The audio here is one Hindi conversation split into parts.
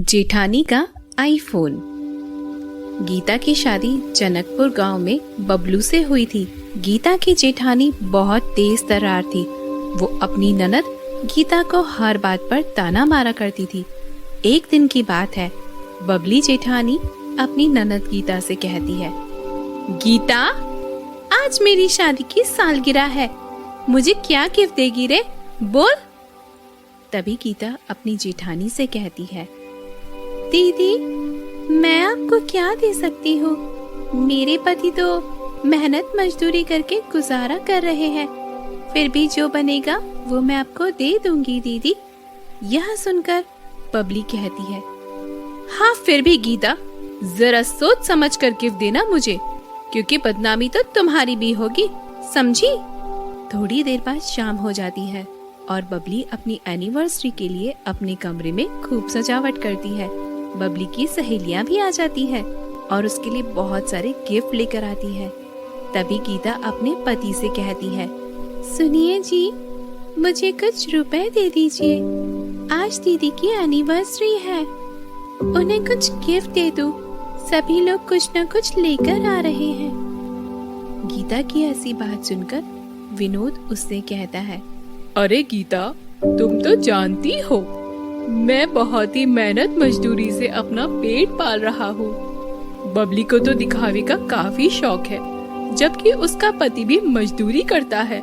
जेठानी का आईफोन। गीता की शादी जनकपुर गांव में बबलू से हुई थी। गीता की जेठानी बहुत तेज तर्रार थी। वो अपनी ननद गीता को हर बात पर ताना मारा करती थी। एक दिन की बात है, बबली जेठानी अपनी ननद गीता से कहती है, गीता, आज मेरी शादी की सालगिरह है, मुझे क्या गिफ्ट देगी रे, बोल। तभी गीता अपनी जेठानी से कहती है, दीदी, मैं आपको क्या दे सकती हूँ? मेरे पति तो मेहनत मजदूरी करके गुजारा कर रहे हैं, फिर भी जो बनेगा वो मैं आपको दे दूंगी दीदी। यह सुनकर बबली कहती है, हाँ फिर भी गीता, जरा सोच समझ कर गिफ्ट देना मुझे, क्योंकि बदनामी तो तुम्हारी भी होगी, समझी। थोड़ी देर बाद शाम हो जाती है और बबली अपनी एनिवर्सरी के लिए अपने कमरे में खूब सजावट करती है। बबली की सहेलियां भी आ जाती है और उसके लिए बहुत सारे गिफ्ट लेकर आती है। तभी गीता अपने पति से कहती है, सुनिए जी, मुझे कुछ रुपए दे दीजिए, आज दीदी की एनिवर्सरी है, उन्हें कुछ गिफ्ट दे दो, सभी लोग कुछ न कुछ लेकर आ रहे हैं। गीता की ऐसी बात सुनकर विनोद उससे कहता है, अरे गीता, तुम तो जानती हो मैं बहुत ही मेहनत मजदूरी से अपना पेट पाल रहा हूँ। बबली को तो दिखावे का काफी शौक है, जबकि उसका पति भी मजदूरी करता है,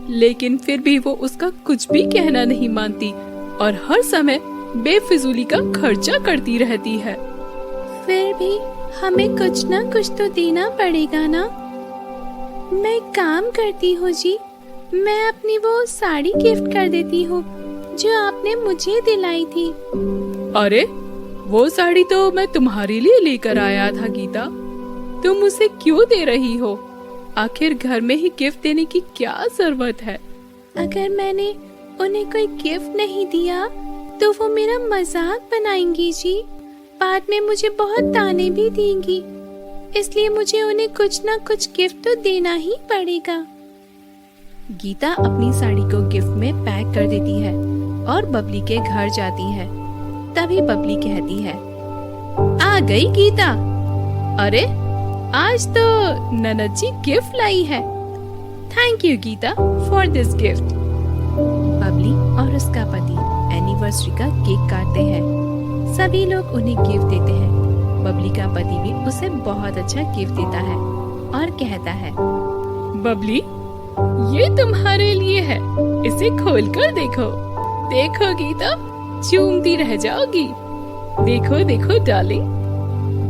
लेकिन फिर भी वो उसका कुछ भी कहना नहीं मानती और हर समय बेफिजूली का खर्चा करती रहती है। फिर भी हमें कुछ ना कुछ तो देना पड़ेगा ना। मैं काम करती हूँ जी, मैं अपनी वो साड़ी गिफ्ट कर देती हूँ जो आपने मुझे दिलाई थी। अरे, वो साड़ी तो मैं तुम्हारे लिए लेकर आया था गीता, तुम उसे क्यों दे रही हो? आखिर घर में ही गिफ्ट देने की क्या जरूरत है? अगर मैंने उन्हें कोई गिफ्ट नहीं दिया तो वो मेरा मजाक बनाएंगी जी, बाद में मुझे बहुत ताने भी देंगी, इसलिए मुझे उन्हें कुछ ना कुछ गिफ्ट तो देना ही पड़ेगा। गीता अपनी साड़ी को गिफ्ट में पैक कर देती है और बबली के घर जाती है। तभी बबली कहती है, आ गई गीता, अरे आज तो ननद जी गिफ्ट लाई है, thank you Geeta for this gift. Babli और उसका पति एनिवर्सरी का केक काटते हैं। सभी लोग उन्हें गिफ्ट देते हैं। बबली का पति भी उसे बहुत अच्छा गिफ्ट देता है और कहता है, बबली, ये तुम्हारे लिए है, इसे खोलकर देखो। देखो गीता, चूमती रह जाओगी। देखो देखो डार्लिंग।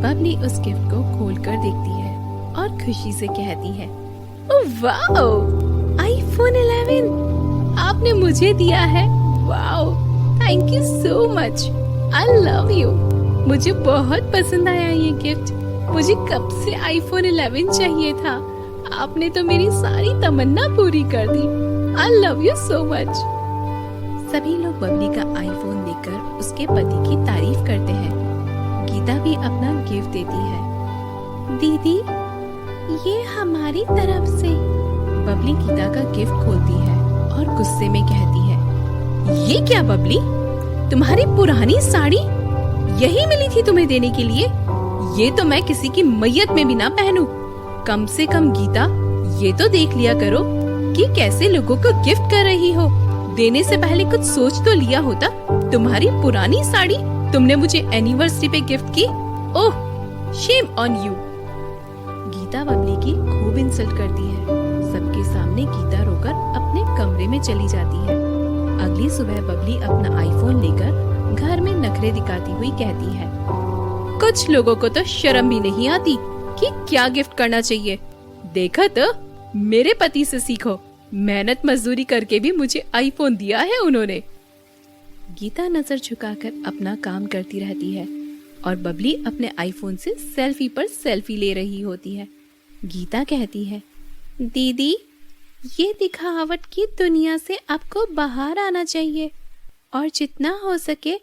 बबली उस गिफ्ट को खोलकर देखती है और खुशी से कहती है, ओह वाओ, आईफोन 11 आपने मुझे दिया है, wow, thank you so much, I love you. मुझे बहुत पसंद आया ये गिफ्ट, मुझे कब से आईफोन 11 चाहिए था, आपने तो मेरी सारी तमन्ना पूरी कर दी, I love you so much. सभी लोग बबली का आईफोन देखकर उसके पति की तारीफ करते हैं। गीता भी अपना गिफ्ट देती है। दीदी, ये हमारी तरफ से। बबली गीता का गिफ्ट खोलती है और गुस्से में कहती है, ये क्या बबली, तुम्हारी पुरानी साड़ी यही मिली थी तुम्हें देने के लिए? ये तो मैं किसी की मैयत में भी ना पहनूं। कम से कम गीता, ये तो देख लिया करो कि कैसे लोगों को गिफ्ट कर रही हो, देने से पहले कुछ सोच तो लिया होता। तुम्हारी पुरानी साड़ी तुमने मुझे एनिवर्सरी पे गिफ्ट की, oh shame on you. Geeta Babli की खूब इंसल्ट करती है। सबके सामने गीता रोकर अपने कमरे में चली जाती है। अगली सुबह बबली अपना आईफोन लेकर घर में नखरे दिखाती हुई कहती है, कुछ लोगों को तो शर्म भी नहीं आती कि क्या गिफ्ट करना चाहिए। देखा तो, मेरे पति से सीखो, मेहनत मजदूरी करके भी मुझे आईफोन दिया है उन्होंने। गीता नजर झुकाकर अपना काम करती रहती है और बबली अपने आईफोन से सेल्फी पर सेल्फी ले रही होती है। गीता कहती है, दीदी, ये दिखावट की दुनिया से आपको बाहर आना चाहिए और जितना हो सके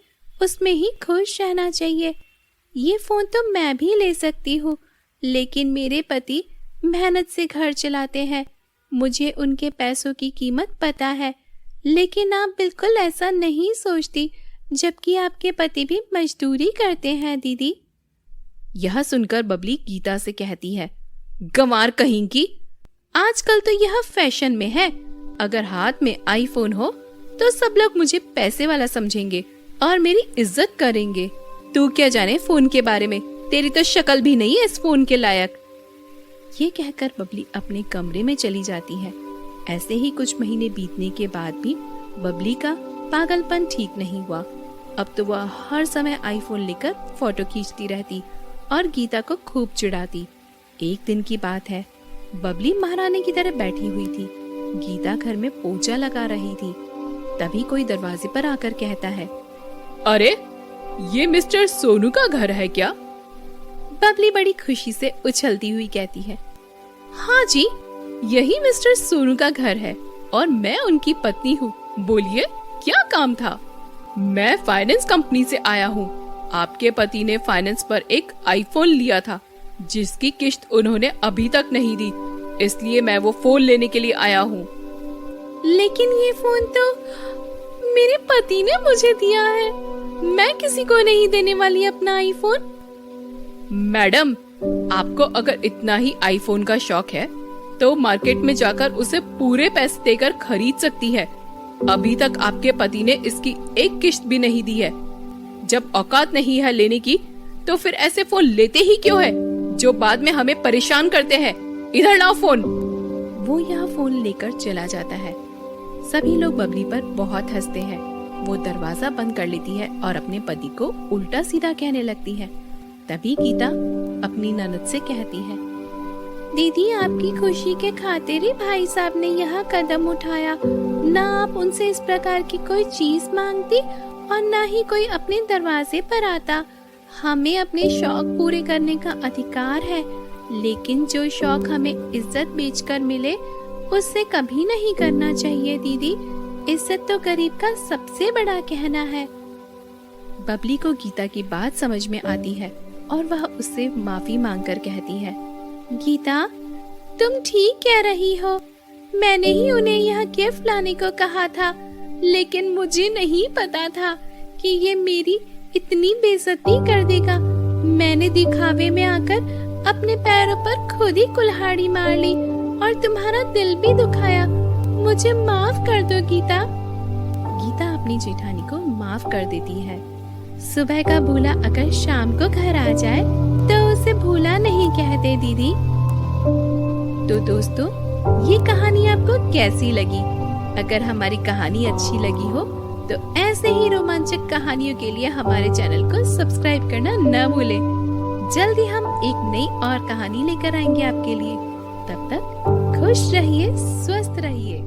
उसमें ही खुश रहना चाहिए। ये फोन तो मैं भी ले सकती हूँ, लेकिन मेरे पति मेहनत से घर चलाते हैं, मुझे उनके पैसों की कीमत पता है, लेकिन आप बिल्कुल ऐसा नहीं सोचती। जबकि आपके पति भी मजदूरी करते हैं दीदी। यह सुनकर बबली गीता से कहती है, गंवार कहीं की, आजकल तो यह फैशन में है। अगर हाथ में आईफोन हो तो सब लोग मुझे पैसे वाला समझेंगे और मेरी इज्जत करेंगे। तू क्या जाने फोन के बारे में, तेरी तो शक्ल भी नहीं है इस फोन के लायक। ये कहकर बबली अपने कमरे में चली जाती है। ऐसे ही कुछ महीने बीतने के बाद भी बबली का पागलपन ठीक नहीं हुआ। अब तो वह हर समय आईफोन लेकर फोटो खींचती रहती और गीता को खूब चिढ़ाती। एक दिन की बात है, बबली महारानी की तरह बैठी हुई थी। गीता घर में पोछा लगा रही थी। तभी कोई दरवाजे पर आकर कहता है, अरे ये मिस्टर सोनू का घर है क्या? बबली बड़ी खुशी से उछलती हुई कहती है, हाँ जी, यही मिस्टर सोनू का घर है और मैं उनकी पत्नी हूँ। बोलिए क्या काम था? मैं फाइनेंस कंपनी से आया हूँ। आपके पति ने फाइनेंस पर एक आईफोन लिया था जिसकी किश्त उन्होंने अभी तक नहीं दी, इसलिए मैं वो फोन लेने के लिए आया हूँ। लेकिन ये फोन तो मेरे पति ने मुझे दिया है, मैं किसी को नहीं देने वाली अपना आईफोन। मैडम, आपको अगर इतना ही आईफोन का शौक है तो मार्केट में जाकर उसे पूरे पैसे देकर खरीद सकती है। अभी तक आपके पति ने इसकी एक किश्त भी नहीं दी है। जब औकात नहीं है लेने की तो फिर ऐसे फोन लेते ही क्यों है जो बाद में हमें परेशान करते हैं। इधर लाओ फोन। वो यह फोन लेकर चला जाता है। सभी लोग बबली पर बहुत हंसते हैं। वो दरवाजा बंद कर लेती है और अपने पति को उल्टा सीधा कहने लगती है। तभी गीता अपनी ननद से कहती है, दीदी आपकी खुशी के खातिर ही भाई साहब ने यह कदम उठाया। ना आप उनसे इस प्रकार की कोई चीज मांगती और ना ही कोई अपने दरवाजे पर आता। हमें अपने शौक पूरे करने का अधिकार है, लेकिन जो शौक हमें इज्जत बेचकर मिले उससे कभी नहीं करना चाहिए दीदी। इज्जत तो गरीब का सबसे बड़ा कहना है। बबली को गीता की बात समझ में आती है और वह उससे माफी मांगकर कहती है, गीता तुम ठीक कह रही हो। मैंने ही उन्हें यह गिफ्ट लाने को कहा था, लेकिन मुझे नहीं पता था कि ये मेरी इतनी बेइज्जती कर देगा। मैंने दिखावे में आकर अपने पैरों पर खुद ही कुल्हाड़ी मार ली और तुम्हारा दिल भी दुखाया। मुझे माफ कर दो गीता। गीता अपनी जेठानी को माफ कर देती है। सुबह का भूला अगर शाम को घर आ जाए तो उसे भूला नहीं कहते दीदी। तो दोस्तों, ये कहानी आपको कैसी लगी? अगर हमारी कहानी अच्छी लगी हो तो ऐसे ही रोमांचक कहानियों के लिए हमारे चैनल को सब्सक्राइब करना न भूलें। जल्दी हम एक नई और कहानी लेकर आएंगे आपके लिए। तब तक खुश रहिए, स्वस्थ रहिए।